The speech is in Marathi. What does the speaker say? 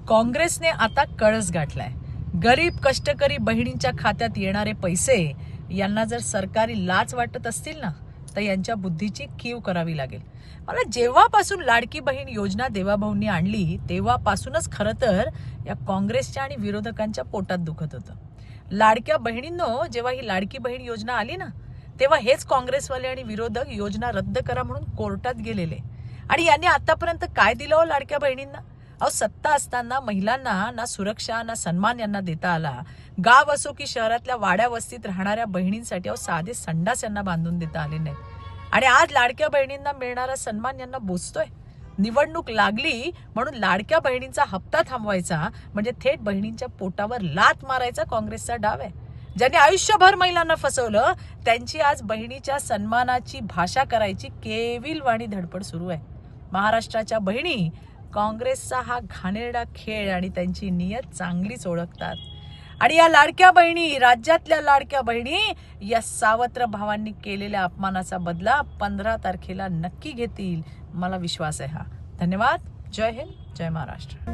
काँग्रेसने आता कळस गाठलाय. गरीब कष्टकरी बहिणींच्या खात्यात येणारे पैसे यांना जर सरकारी लाच वाटत असतील ना, तर यांच्या बुद्धीची कीव करावी लागेल. मला जेव्हापासून लाडकी बहीण योजना देवाभाऊंनी आणली तेव्हापासूनच खरं तर या काँग्रेसच्या आणि विरोधकांच्या पोटात दुखत होतं. लाडक्या बहिणींनो, जेव्हा ही लाडकी बहीण योजना आली ना, तेव्हा हेच काँग्रेसवाले आणि विरोधक योजना रद्द करा म्हणून कोर्टात गेलेले. आणि यांनी आतापर्यंत काय दिलं हो लाडक्या बहिणींना? अहो, सत्ता असताना महिलांना ना सुरक्षा ना सन्मान यांना देता आला. गाव असो की शहरातल्या वाड्या वस्तीत राहणाऱ्या बहिणींसाठी साधे संडास यांना बांधून देता आले नाहीत. आणि आज लाडक्या बहिणींना मिळणारा सन्मान यांना बोचतोय. निवडणूक लागली म्हणून लाडक्या बहिणींचा हप्ता थांबवायचा म्हणजे थेट बहिणींच्या पोटावर लात मारायचा काँग्रेसचा डाव आहे. ज्यांनी आयुष्यभर महिलांना फसवलं त्यांची आज बहिणीच्या सन्मानाची भाषा करायची केविलवाणी धडपड सुरू आहे. महाराष्ट्राच्या बहिणी काँग्रेसचा हा घाणेरडा खेळ आणि त्यांची नियत चांगलीच ओळखतात. आणि या लाडक्या बहिणी, राज्यातल्या लाडक्या बहिणी, या सावत्र भावांनी केलेल्या अपमानाचा बदला 15 तारखेला नक्की घेतील. मला विश्वास आहे हा. धन्यवाद. जय हिंद, जय महाराष्ट्र.